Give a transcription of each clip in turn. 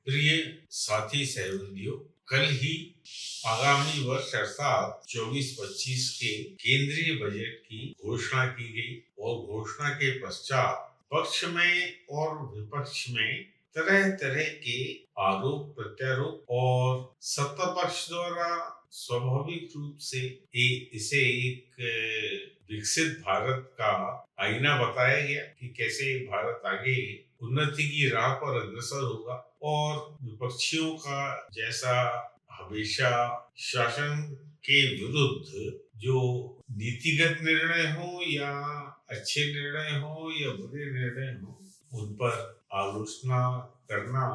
प्रिय साथी सहयोगियों, कल ही आगामी वर्ष अर्थात 24-25 के केंद्रीय बजट की घोषणा की गई और घोषणा के पश्चात पक्ष में और विपक्ष में तरह तरह के आरोप प्रत्यारोप और सत्ता पक्ष द्वारा स्वाभाविक रूप से इसे एक विकसित भारत का आईना बताया गया कि कैसे भारत आगे उन्नति की राह पर अग्रसर होगा। और विपक्षियों का जैसा हमेशा शासन के विरुद्ध जो नीतिगत निर्णय हो या अच्छे निर्णय हो या बुरे निर्णय हो, उन पर आलोचना करना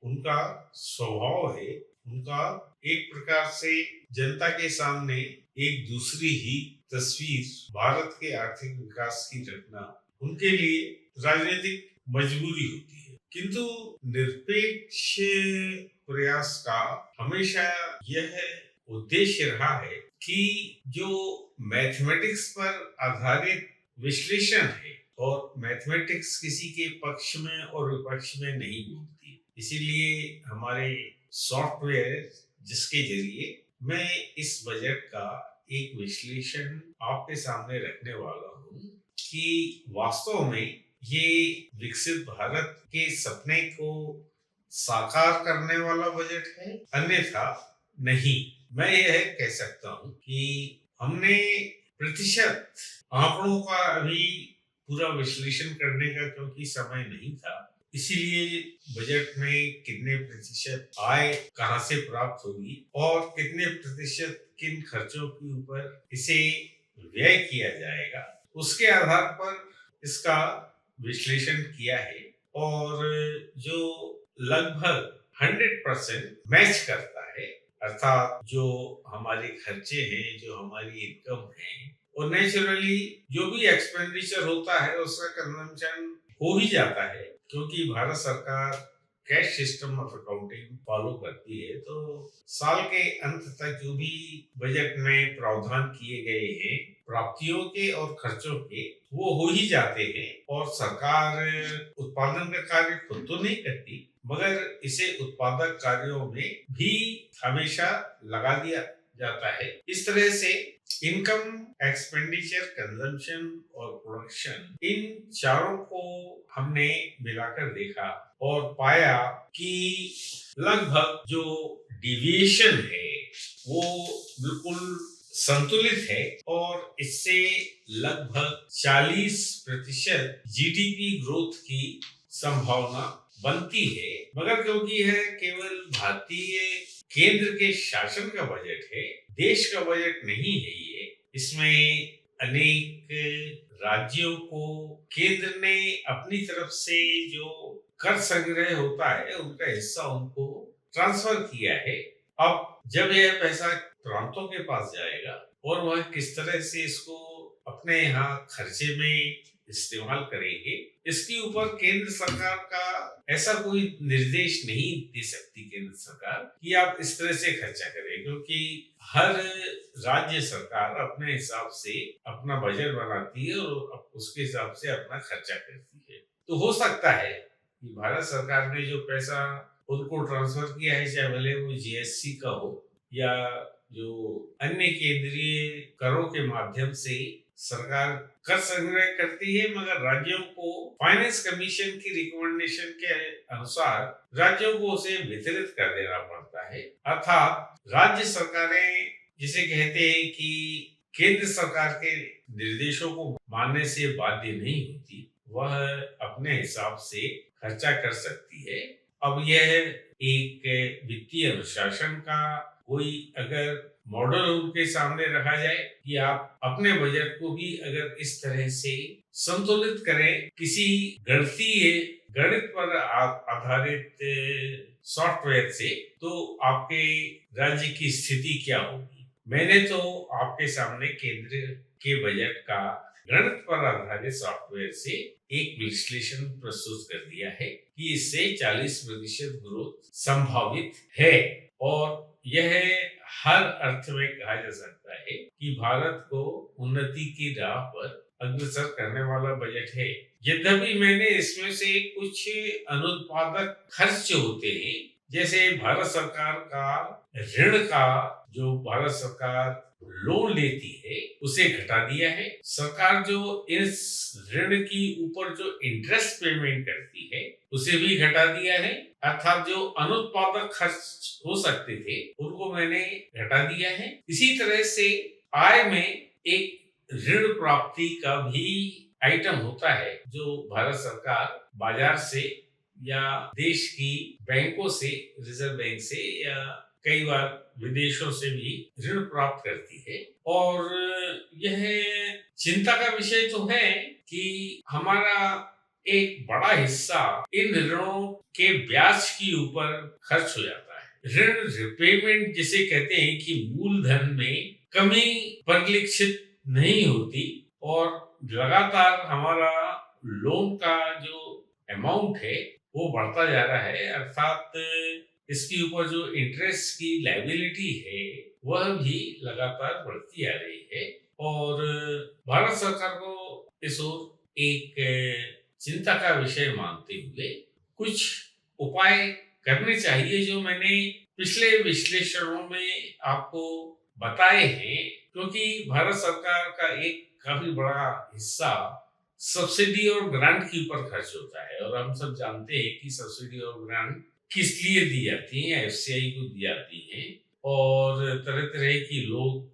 उनका स्वभाव है। उनका एक प्रकार से जनता के सामने एक दूसरी ही तस्वीर भारत के आर्थिक विकास की रखना उनके लिए राजनीतिक मजबूरी होती है। किंतु निरपेक्ष प्रयास का हमेशा यह उद्देश्य रहा है कि जो मैथमेटिक्स पर आधारित विश्लेषण है, और मैथमेटिक्स किसी के पक्ष में और विपक्ष में नहीं बोलती, इसीलिए हमारे सॉफ्टवेयर जिसके जरिए मैं इस बजट का एक विश्लेषण आपके सामने रखने वाला हूँ कि वास्तव में ये विकसित भारत के सपने को साकार करने वाला बजट है, अन्यथा नहीं। मैं यह कह सकता हूँ कि हमने प्रतिशत आंकड़ों का अभी पूरा विश्लेषण करने का क्योंकि समय नहीं था, इसीलिए बजट में कितने प्रतिशत आय कहां से प्राप्त होगी और कितने प्रतिशत किन खर्चों के ऊपर इसे व्यय किया जाएगा, उसके आधार पर इसका विश्लेषण किया है। और जो लगभग 100% मैच करता है, अर्थात जो हमारे खर्चे हैं, जो हमारी इनकम है, और नेचुरली जो भी एक्सपेंडिचर होता है उसका कंजम्पशन हो ही जाता है, क्योंकि भारत सरकार cash system of accounting follow करती है। तो साल के अंत तक जो भी बजट में प्रावधान किए गए हैं प्राप्तियों के और खर्चों के, वो हो ही जाते हैं। और सरकार उत्पादन का कार्य खुद तो नहीं करती, मगर इसे उत्पादक कार्यों में भी हमेशा लगा दिया जाता है। इस तरह से इनकम, एक्सपेंडिचर, कंजम्पशन और प्रोडक्शन, इन चारों को हमने मिलाकर देखा और पाया कि लगभग जो डिविएशन है वो बिल्कुल संतुलित है और इससे लगभग 40% जीडीपी ग्रोथ की संभावना बनती है। मगर क्योंकि यह केवल भारतीय केंद्र के शासन का बजट है, देश का बजट नहीं है, ये इसमें अनेक राज्यों को केंद्र ने अपनी तरफ से जो कर संग्रह होता है उनका हिस्सा उनको ट्रांसफर किया है। अब जब यह पैसा प्रांतों के पास जाएगा और वह किस तरह से इसको अपने यहाँ खर्चे में इस्तेमाल करेंगे, इसके ऊपर केंद्र सरकार का ऐसा कोई निर्देश नहीं दे सकती केंद्र सरकार कि आप इस तरह से खर्चा करें, क्योंकि हर राज्य सरकार अपने हिसाब से अपना बजट बनाती है और उसके हिसाब से अपना खर्चा करती है। तो हो सकता है कि भारत सरकार ने जो पैसा उनको ट्रांसफर किया है, चाहे भले वो जीएसटी का हो या जो अन्य केंद्रीय करों के माध्यम से सरकार कर संग्रह करती है, मगर राज्यों को फाइनेंस कमीशन की रिकमेंडेशन के अनुसार राज्यों को उसे वितरित कर देना पड़ता है। अर्थात राज्य सरकारें जिसे कहते हैं कि केंद्र सरकार के निर्देशों को मानने से बाध्य नहीं होती, वह अपने हिसाब से खर्चा कर सकती है। अब यह एक वित्तीय अनुशासन का कोई अगर मॉडल उनके सामने रखा जाए कि आप अपने बजट को भी अगर इस तरह से संतुलित करें किसी गणित पर आधारित सॉफ्टवेयर से, तो आपके राज्य की स्थिति क्या होगी। मैंने तो आपके सामने केंद्र के बजट का गणित पर आधारित सॉफ्टवेयर से एक विश्लेषण प्रस्तुत कर दिया है कि इससे 40% ग्रोथ संभावित है। और यह हर अर्थ में कहा जा सकता है कि भारत को उन्नति की राह पर अग्रसर करने वाला बजट है। यद्यपि मैंने इसमें से कुछ अनुत्पादक खर्च होते हैं, जैसे भारत सरकार का ऋण का जो भारत सरकार लोन लेती है उसे घटा दिया है। सरकार जो इस ऋण की ऊपर जो इंटरेस्ट पेमेंट करती है उसे भी घटा दिया है, अर्थात जो अनुत्पादक खर्च हो सकते थे उनको मैंने घटा दिया है। इसी तरह से आय में एक ऋण प्राप्ति का भी आइटम होता है जो भारत सरकार बाजार से या देश की बैंकों से, रिजर्व बैंक से या कई बार विदेशों से भी ऋण प्राप्त करती है। और यह चिंता का विषय तो है कि हमारा एक बड़ा हिस्सा इन ऋणों के ब्याज के ऊपर खर्च हो जाता है। ऋण रिपेमेंट जिसे कहते हैं कि मूलधन में कमी परिलक्षित नहीं होती और लगातार हमारा लोन का जो अमाउंट है वो बढ़ता जा रहा है, अर्थात इसके ऊपर जो इंटरेस्ट की लायबिलिटी है वह भी लगातार बढ़ती आ रही है। और भारत सरकार को इस ओर एक चिंता का विषय मानते हुए कुछ उपाय करने चाहिए जो मैंने पिछले विश्लेषणों में आपको बताए हैं, क्योंकि भारत सरकार का एक काफी बड़ा हिस्सा सब्सिडी और ग्रांट के ऊपर खर्च होता है और हम सब जानते हैं कि सब्सिडी और ग्रांट किस लिए दी जाती हैं, एफसीआई को दी जाती हैं और तरह तरह की लोग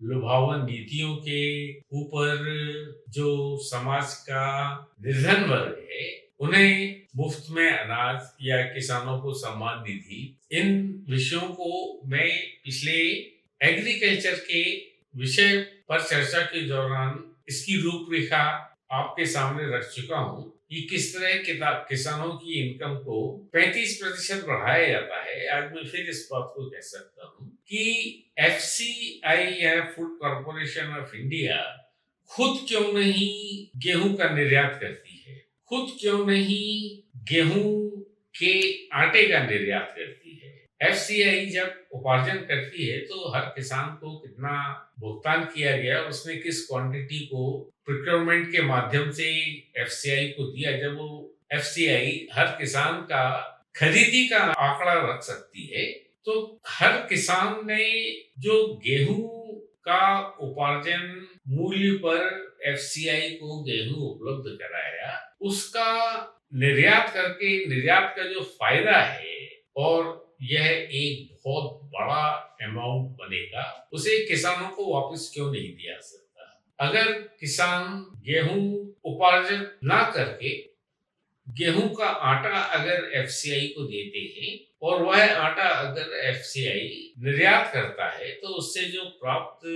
लुभावन नीतियों के ऊपर जो समाज का निर्धन वर्ग है उन्हें मुफ्त में अनाज या किसानों को सम्मान निधि, इन विषयों को मैं पिछले एग्रीकल्चर के विषय पर चर्चा के दौरान इसकी रूपरेखा आपके सामने रख चुका हूं कि किस तरह किसानों की इनकम को 35% बढ़ाया जाता है। आज मैं फिर इस बात को कह सकता हूं कि एफसीआई या फूड कॉर्पोरेशन ऑफ इंडिया खुद क्यों नहीं गेहूं का निर्यात करती है, खुद क्यों नहीं गेहूं के आटे का निर्यात करती है। एफसीआई जब उपार्जन करती है तो हर किसान को कितना भुगतान किया गया, उसने किस क्वांटिटी को प्रोक्योरमेंट के माध्यम से एफसीआई को दिया, जब वो एफसीआई हर किसान का खरीदी का आंकड़ा रख सकती है तो हर किसान ने जो गेहूं का उपार्जन मूल्य पर एफसीआई को गेहूं उपलब्ध कराया उसका निर्यात करके निर्यात का जो फायदा है और यह एक बहुत बड़ा अमाउंट बनेगा, उसे किसानों को वापस क्यों नहीं दिया सकता। अगर किसान गेहूं उपार्जन ना करके गेहूं का आटा अगर एफसीआई को देते हैं और वह आटा अगर एफसीआई निर्यात करता है तो उससे जो प्राप्त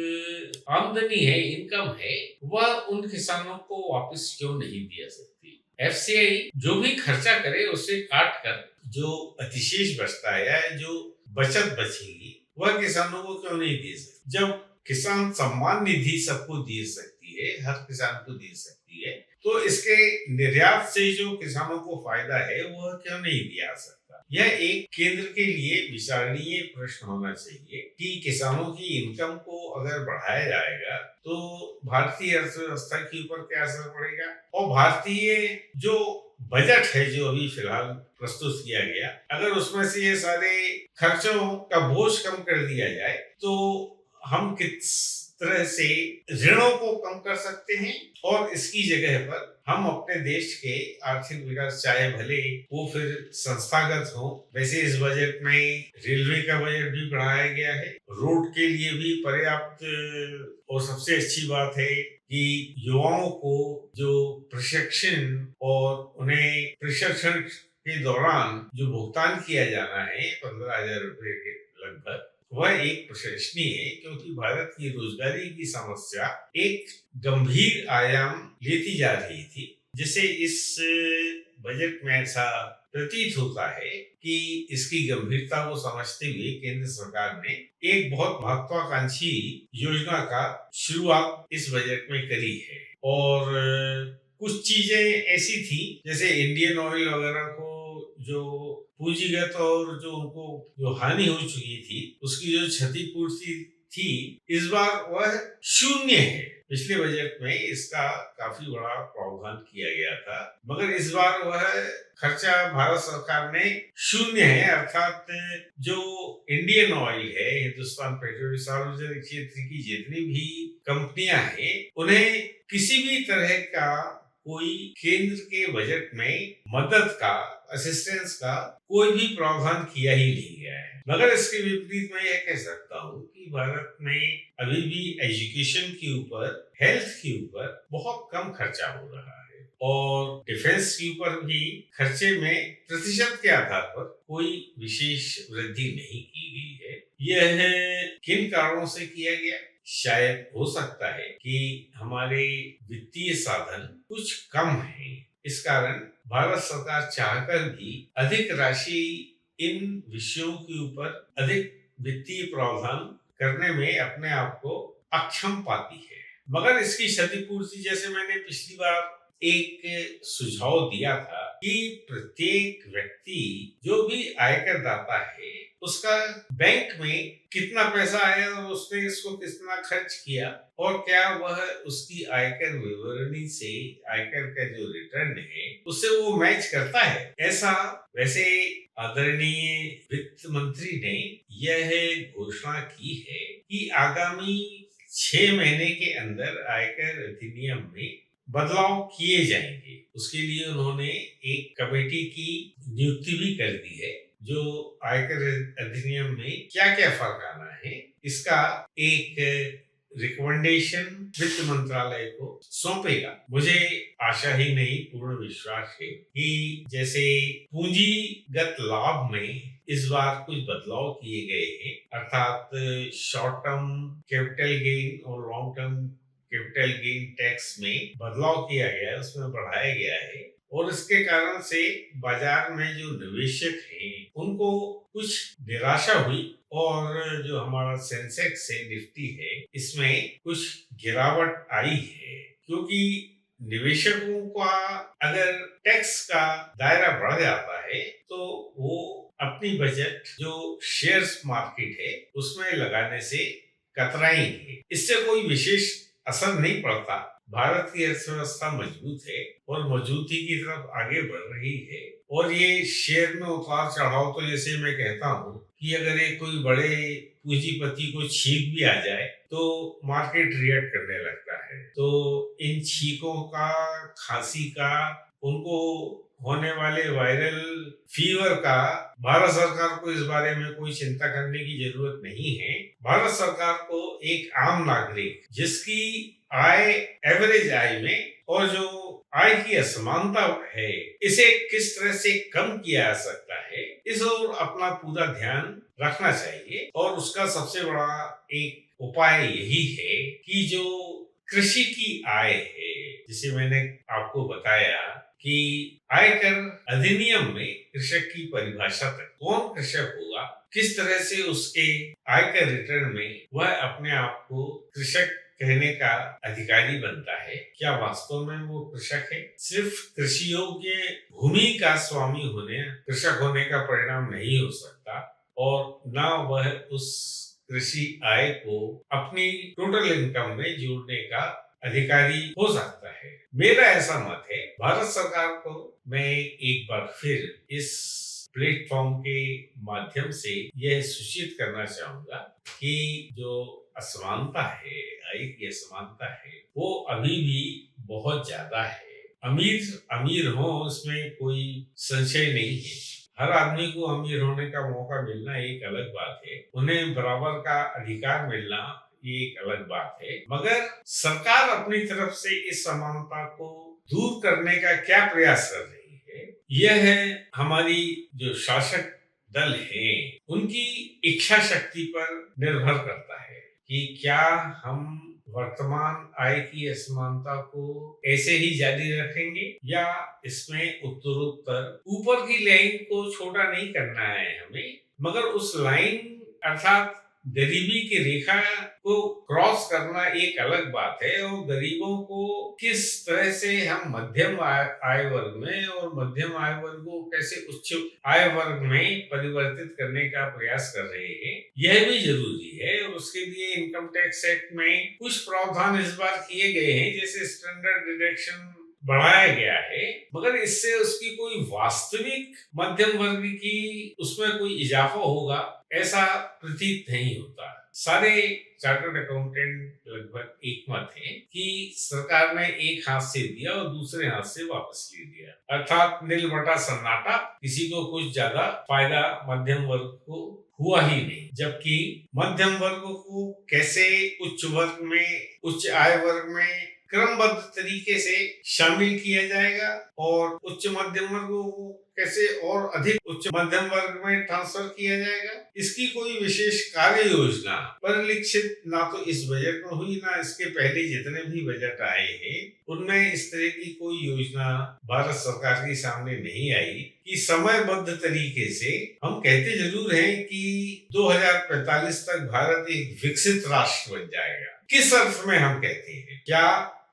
आमदनी है, इनकम है, वह उन किसानों को वापस क्यों नहीं दिया सकती। एफसीआई जो भी खर्चा करे उससे काट कर जो अधिशेष बचता है या जो बचत बचेगी वह किसानों को क्यों नहीं दे सकती। जब किसान सम्मान निधि सबको दे सकती है, हर किसान को दे सकती है, तो इसके निर्यात से जो किसानों को फायदा है वह क्यों नहीं दिया सकता। यह एक केंद्र के लिए विचारणीय प्रश्न होना चाहिए कि किसानों की इनकम को अगर बढ़ाया जाएगा तो भारतीय अर्थव्यवस्था के ऊपर क्या असर पड़ेगा और भारतीय जो बजट है जो अभी फिलहाल प्रस्तुत किया गया, अगर उसमें से ये सारे खर्चों का बोझ कम कर दिया जाए तो हम किस तरह से ऋणों को कम कर सकते हैं और इसकी जगह पर हम अपने देश के आर्थिक विकास, चाहे भले वो फिर संस्थागत हो, वैसे इस बजट में रेलवे का बजट भी बढ़ाया गया है, रोड के लिए भी पर्याप्त, और सबसे अच्छी बात है कि युवाओं को जो प्रशिक्षण और उन्हें प्रशिक्षण के दौरान जो भुगतान किया जाना है 15,000 रुपए के लगभग, वह एक प्रशंसनीय है, क्योंकि भारत की रोजगारी की समस्या एक गंभीर आयाम लेती जा रही थी, जिसे इस बजट में ऐसा प्रतीत होता है कि इसकी गंभीरता को समझते हुए केंद्र सरकार ने एक बहुत महत्वाकांक्षी योजना का शुरुआत इस बजट में करी है। और कुछ चीजें ऐसी थी जैसे इंडियन ऑयल वगैरह को जो पूंजीगत और जो उनको जो हानि हो चुकी थी उसकी जो क्षतिपूर्ति थी इस बार वह शून्य है। पिछले बजट में इसका काफी बड़ा प्रावधान किया गया था, मगर इस बार वह खर्चा भारत सरकार ने शून्य है, अर्थात जो इंडियन ऑयल है, हिंदुस्तान पेट्रोलियम, सार्वजनिक क्षेत्र की जितनी भी कंपनियां हैं, उन्हें किसी भी तरह का कोई केंद्र के बजट में मदद का, असिस्टेंस का कोई भी प्रावधान किया ही नहीं गया है। मगर इसके विपरीत मैं यह कह सकता हूँ कि भारत में अभी भी एजुकेशन के ऊपर, हेल्थ के ऊपर बहुत कम खर्चा हो रहा है और डिफेंस के ऊपर भी खर्चे में प्रतिशत के आधार पर कोई विशेष वृद्धि नहीं की गई है। यह किन कारणों से किया गया? शायद हो सकता है कि हमारे वित्तीय साधन कुछ कम हैं। इस कारण भारत सरकार चाहकर भी अधिक राशि इन विषयों के ऊपर अधिक वित्तीय प्रावधान करने में अपने आप को अक्षम पाती है। मगर इसकी क्षतिपूर्ति, जैसे मैंने पिछली बार एक सुझाव दिया था कि प्रत्येक व्यक्ति जो भी आयकर दाता है उसका बैंक में कितना पैसा आया और उसने इसको कितना खर्च किया और क्या वह उसकी आयकर विवरणी से, आयकर का जो रिटर्न है उससे वो मैच करता है। ऐसा वैसे आदरणीय वित्त मंत्री ने यह घोषणा की है कि आगामी 6 महीने के अंदर आयकर अधिनियम में बदलाव किए जाएंगे। उसके लिए उन्होंने एक कमेटी की नियुक्ति भी कर दी है जो आयकर अधिनियम में क्या क्या फर्क आना है इसका एक रिकमेंडेशन वित्त मंत्रालय को सौंपेगा। मुझे आशा ही नहीं, पूर्ण विश्वास है कि जैसे पूंजीगत लाभ में इस बार कुछ बदलाव किए गए हैं, अर्थात शॉर्ट टर्म कैपिटल गेन और long term capital gain tax में बदलाव किया गया है, उसमें बढ़ाया गया है और इसके कारण से बाजार में जो निवेशक हैं उनको कुछ निराशा हुई और जो हमारा सेंसेक्स है, निफ्टी है, इसमें कुछ गिरावट आई है, क्योंकि निवेशकों का अगर टैक्स का दायरा बढ़ जाता है तो वो अपनी बजट जो शेयर्स मार्केट है उसमें लगाने से कतराएंगे। इससे कोई विशेष असर नहीं पड़ता। भारत की अर्थव्यवस्था मजबूत है और मजबूती की तरफ आगे बढ़ रही है और ये शेयर में उतार चढ़ाव, तो जैसे मैं कहता हूँ कि अगर एक कोई बड़े पूंजीपति को छींक भी आ जाए तो मार्केट रिएक्ट करने लगता है। तो इन छींकों का, खांसी का, उनको होने वाले वायरल फीवर का भारत सरकार को इस बारे में कोई चिंता करने की जरूरत नहीं है। भारत सरकार को एक आम नागरिक जिसकी आय, एवरेज आय में और जो आय की असमानता है, इसे किस तरह से कम किया जा सकता है, इस ओर अपना पूरा ध्यान रखना चाहिए और उसका सबसे बड़ा एक उपाय यही है कि जो कृषि की आय है, जिसे मैंने आपको बताया कि आयकर अधिनियम में कृषक की परिभाषा तक, कौन कृषक होगा, किस तरह से उसके आयकर रिटर्न में वह अपने आप को कृषक कहने का अधिकारी बनता है, क्या वास्तव में वो कृषक है? सिर्फ कृषि योग्य भूमि का स्वामी होने, कृषक होने का परिणाम नहीं हो सकता और ना वह उस कृषि आय को अपनी टोटल इनकम में जोड़ने का अधिकारी हो सकता है। मेरा ऐसा मत है। भारत सरकार को मैं एक बार फिर इस प्लेटफॉर्म के माध्यम से यह सूचित करना चाहूंगा कि जो असमानता है, आय की असमानता है, वो अभी भी बहुत ज्यादा है। अमीर हो, इसमें कोई संशय नहीं है। हर आदमी को अमीर होने का मौका मिलना एक अलग बात है, उन्हें बराबर का अधिकार मिलना ये एक अलग बात है। मगर सरकार अपनी तरफ से इस समानता को दूर करने का क्या प्रयास कर रही है, यह है हमारी जो शासक दल है उनकी इच्छा शक्ति पर निर्भर करता है कि क्या हम वर्तमान आय की असमानता को ऐसे ही जारी रखेंगे या इसमें उत्तरोत्तर ऊपर की लाइन को छोटा नहीं करना है हमें, मगर उस लाइन अर्थात गरीबी की रेखा को क्रॉस करना एक अलग बात है, और गरीबों को किस तरह से हम मध्यम आय वर्ग में और मध्यम आय वर्ग को कैसे उच्च आय वर्ग में परिवर्तित करने का प्रयास कर रहे हैं, यह भी जरूरी है। और उसके लिए इनकम टैक्स एक्ट में कुछ प्रावधान इस बार किए गए हैं, जैसे स्टैंडर्ड डिडक्शन बढ़ाया गया है, मगर इससे उसकी कोई वास्तविक मध्यम वर्ग की उसमें कोई इजाफा होगा ऐसा प्रतीत नहीं होता। सारे चार्टर्ड अकाउंटेंट लगभग एकमत हैं कि सरकार ने एक हाथ से दिया और दूसरे हाथ से वापस ले दिया, अर्थात नील बटा सन्नाटा, किसी को कुछ ज्यादा फायदा मध्यम वर्ग को हुआ ही नहीं। जबकि मध्यम वर्ग को कैसे उच्च वर्ग में, उच्च आय वर्ग में क्रमबद्ध तरीके से शामिल किया जाएगा और उच्च मध्यम वर्ग को कैसे और अधिक उच्च मध्यम वर्ग में ट्रांसफर किया जाएगा, इसकी कोई विशेष कार्य योजना परिलक्षित ना तो इस बजट में हुई, ना इसके पहले जितने भी बजट आए हैं उनमें इस तरह की कोई योजना भारत सरकार के सामने नहीं आई कि समयबद्ध तरीके से, हम कहते जरूर हैं कि 2045 तक भारत एक विकसित राष्ट्र बन जाएगा। किस अर्थ में हम कहते हैं? क्या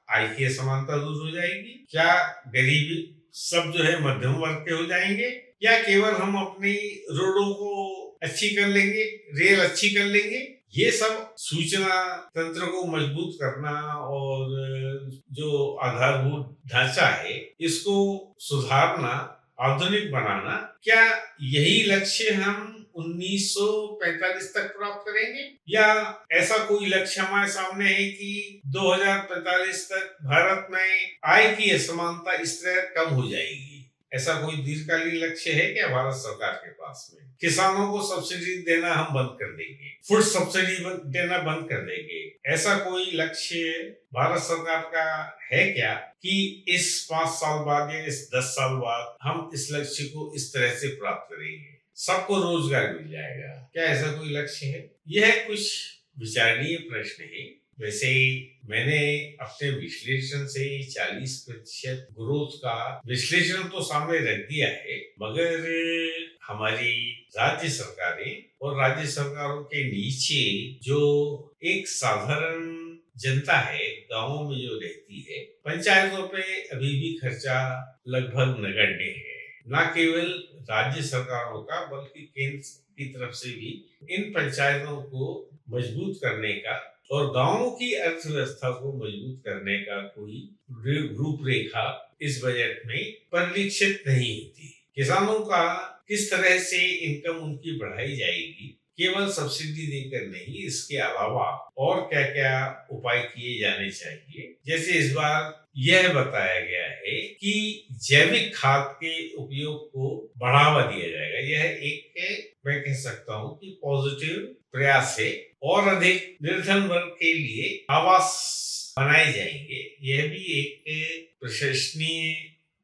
आय की असमानता दूर हो जाएगी? क्या गरीबी सब जो है मध्यम वर्ग के हो जाएंगे? या केवल हम अपनी रोडों को अच्छी कर लेंगे, रेल अच्छी कर लेंगे? ये सब सूचना तंत्र को मजबूत करना और जो आधारभूत ढांचा है इसको सुधारना, आधुनिक बनाना, क्या यही लक्ष्य हम 1945 तक प्राप्त करेंगे? या ऐसा कोई लक्ष्य हमारे सामने है कि 2045 तक भारत में आय की असमानता इस तरह कम हो जाएगी? ऐसा कोई दीर्घकालीन लक्ष्य है क्या भारत सरकार के पास में? किसानों को सब्सिडी देना हम बंद कर देंगे, फूड सब्सिडी देना बंद कर देंगे, ऐसा कोई लक्ष्य भारत सरकार का है क्या कि इस 5 साल बाद या इस 10 साल बाद हम इस लक्ष्य को इस तरह से प्राप्त करेंगे, सबको रोजगार मिल जाएगा? क्या ऐसा कोई लक्ष्य है? यह कुछ विचारणीय प्रश्न है। वैसे मैंने अपने विश्लेषण से 40% ग्रोथ का विश्लेषण तो सामने रख दिया है, मगर हमारी राज्य सरकारें और राज्य सरकारों के नीचे जो एक साधारण जनता है, गांवों में जो रहती है, पंचायतों पे अभी भी खर्चा लगभग नगण्य है। न केवल राज्य सरकारों का बल्कि केंद्र की तरफ से भी इन पंचायतों को मजबूत करने का और गांवों की अर्थव्यवस्था को मजबूत करने का कोई रूपरेखा इस बजट में परिलक्षित नहीं होती। किसानों का किस तरह से इनकम उनकी बढ़ाई जाएगी, केवल सब्सिडी देकर नहीं, इसके अलावा और क्या क्या उपाय किए जाने चाहिए। जैसे इस बार यह बताया गया है कि जैविक खाद के उपयोग को बढ़ावा दिया जाएगा। यह एक मैं कह सकता हूँ कि पॉजिटिव प्रयास है। और अधिक निर्धन वर्ग के लिए आवास बनाए जाएंगे, यह भी एक प्रशंसनीय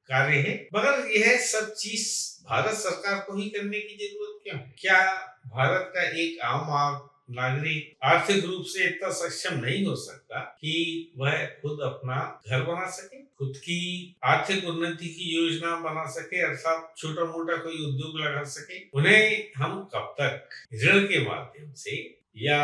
कार्य है। मगर यह सब चीज भारत सरकार को ही करने की जरूरत क्यों है? क्या भारत का एक आम नागरिक आर्थिक रूप से इतना सक्षम नहीं हो सकता कि वह खुद अपना घर बना सके, खुद की आर्थिक उन्नति की योजना बना सके, अर्थात छोटा मोटा कोई उद्योग लगा सके? उन्हें हम कब तक ऋण के माध्यम से या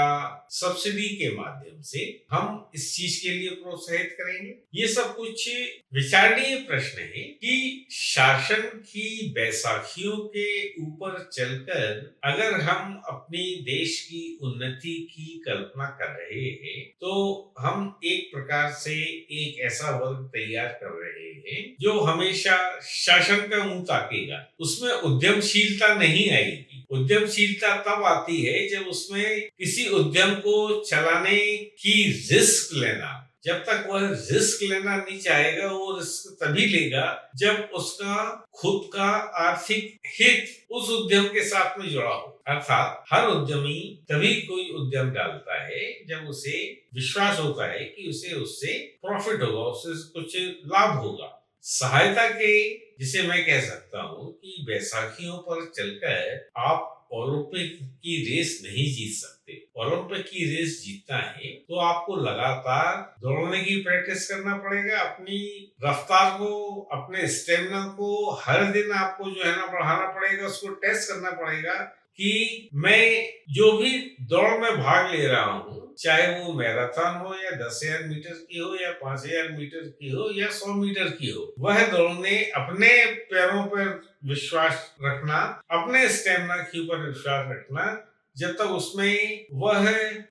सब्सिडी के माध्यम से हम इस चीज के लिए प्रोत्साहित करेंगे? ये सब कुछ विचारणीय प्रश्न है कि शासन की बैसाखियों के ऊपर चलकर अगर हम अपनी देश की उन्नति की कल्पना कर रहे हैं तो हम एक प्रकार से एक ऐसा वर्ग तैयार कर रहे हैं जो हमेशा शासन का मुंह ताकेगा, उसमें उद्यमशीलता नहीं आएगी। उद्यमशीलता तब आती है जब उसमें किसी उद्यम को चलाने की रिस्क लेना, जब तक वह रिस्क लेना नहीं चाहेगा वो रिस्क तभी लेगा जब उसका खुद का आर्थिक हित उस उद्यम के साथ में जुड़ा हो। अर्थात हर उद्यमी तभी कोई उद्यम डालता है जब उसे विश्वास होता है कि उसे उससे प्रॉफिट होगा, उससे कुछ लाभ होगा। सहायता के जिसे मैं कह सकता हूँ कि बैसाखियों पर चलकर आप ओलंपिक की रेस नहीं जीत सकते। ओलंपिक की रेस जीतना है तो आपको लगातार दौड़ने की प्रैक्टिस करना पड़ेगा, अपनी रफ्तार को, अपने स्टेमिना को हर दिन आपको जो है ना बढ़ाना पड़ेगा, उसको टेस्ट करना पड़ेगा कि मैं जो भी दौड़ में भाग ले रहा हूँ, चाहे वो मैराथन हो या 10,000 मीटर की हो या 5,000 मीटर की हो या 100 मीटर की हो, वह दौड़ने अपने पैरों पर विश्वास रखना, अपने स्टेमिना के ऊपर विश्वास रखना, जब तक उसमें वह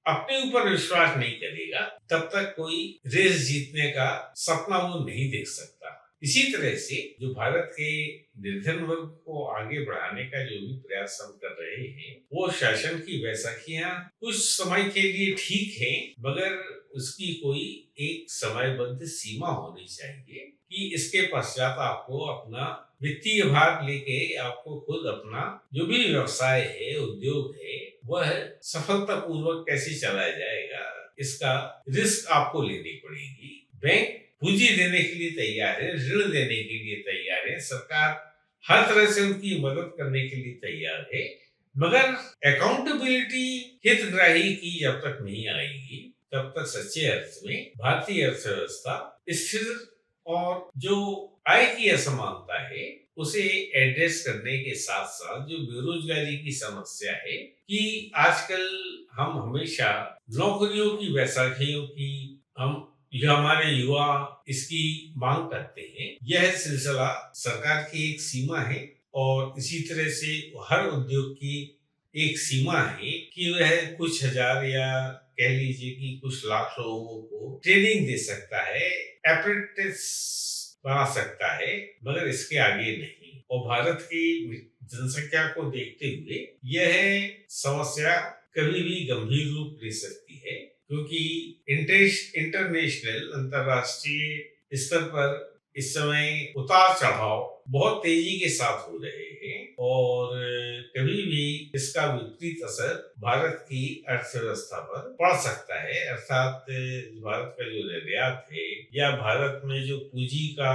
अपने ऊपर विश्वास नहीं करेगा, तब तक कोई रेस जीतने का सपना वो नहीं देख सकता। इसी तरह से जो भारत के निर्धन वर्ग को आगे बढ़ाने का जो भी प्रयास हम कर रहे हैं, वो शासन की बैसाखियां कुछ समय के लिए ठीक है, मगर उसकी कोई एक समयबद्ध सीमा होनी चाहिए कि इसके पश्चात आपको अपना वित्तीय भार लेके आपको खुद अपना जो भी व्यवसाय है, उद्योग है, वह सफलतापूर्वक कैसे चलाया जाएगा, इसका रिस्क आपको लेनी पड़ेगी। बैंक पूंजी देने के लिए तैयार है, ऋण देने के लिए तैयार है, सरकार हर तरह से उनकी मदद करने के लिए तैयार है, मगर अकाउंटेबिलिटी हितग्राही की जब तक नहीं आएगी, तब तक सच्चे अर्थ में भारतीय अर्थव्यवस्था स्थिर और जो आय की असमानता है उसे एड्रेस करने के साथ साथ जो बेरोजगारी की समस्या है कि आजकल हम हमेशा नौकरियों की बैसाखियों की हम यह हमारे युवा इसकी मांग करते हैं। यह सिलसिला सरकार की एक सीमा है और इसी तरह से हर उद्योग की एक सीमा है कि वह कुछ हजार या कह लीजिए कि कुछ लाख लोगों को ट्रेनिंग दे सकता है, अप्रेंटिस बना सकता है, मगर इसके आगे नहीं। और भारत की जनसंख्या को देखते हुए यह समस्या कभी भी गंभीर रूप ले सकती है, क्योंकि इंटरनेशनल अंतरराष्ट्रीय स्तर पर इस समय उतार चढ़ाव बहुत तेजी के साथ हो रहे हैं और कभी भी इसका विपरीत असर भारत की अर्थव्यवस्था पर पड़ सकता है। अर्थात भारत का जो निर्यात है या भारत में जो पूंजी का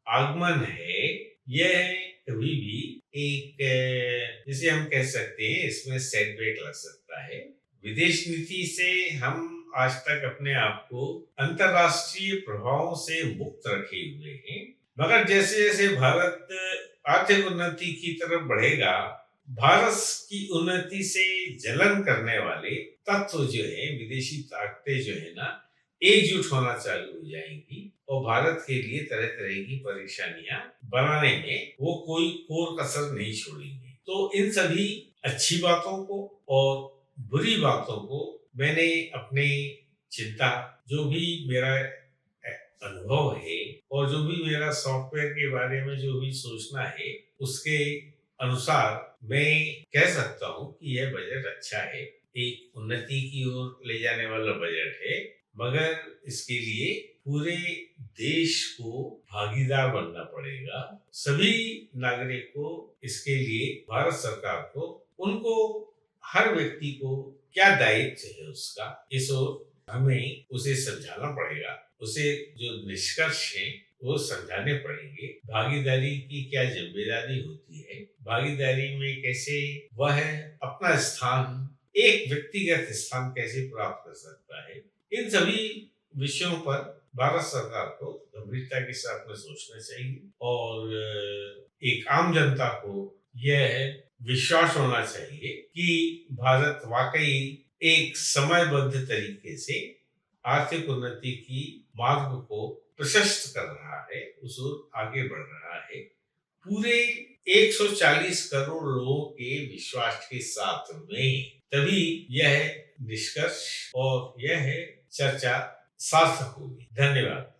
आगमन है, यह कभी भी एक जिसे हम कह सकते हैं इसमें सेटबैक लग सकता है। विदेश नीति से हम आज तक अपने आप को अंतरराष्ट्रीय प्रभावों से मुक्त रखे हुए हैं, मगर जैसे जैसे भारत आर्थिक उन्नति की तरफ बढ़ेगा, भारत की उन्नति से जलन करने वाले तत्व जो है, विदेशी ताकतें जो है ना, एकजुट होना चालू हो जाएंगी और भारत के लिए तरह तरह की परेशानियां बनाने में वो कोई कोर कसर नहीं छोड़ेंगे। तो इन सभी अच्छी बातों को और बुरी बातों को मैंने अपनी चिंता, जो भी मेरा अनुभव है और जो भी मेरा सॉफ्टवेयर के बारे में जो भी सोचना है, उसके अनुसार मैं कह सकता हूँ कि यह बजट अच्छा है, एक उन्नति की ओर ले जाने वाला बजट है, मगर इसके लिए पूरे देश को भागीदार बनना पड़ेगा। सभी नागरिक को इसके लिए भारत सरकार को, उनको हर व्यक्ति को क्या दायित्व है उसका, इस ओर हमें उसे समझाना पड़ेगा, उसे जो निष्कर्ष है वो समझाने पड़ेंगे। भागीदारी की क्या जिम्मेदारी होती है, भागीदारी में कैसे वह अपना स्थान, एक व्यक्तिगत स्थान कैसे प्राप्त कर सकता है, इन सभी विषयों पर भारत सरकार को गंभीरता के साथ में सोचना चाहिए और एक आम जनता को यह विश्वास होना चाहिए कि भारत वाकई एक समयबद्ध तरीके से आर्थिक उन्नति की मार्ग को प्रशस्त कर रहा है, उस ओर आगे बढ़ रहा है। पूरे 140 करोड़ लोगों के विश्वास के साथ में तभी यह निष्कर्ष और यह चर्चा सार्थक होगी। धन्यवाद।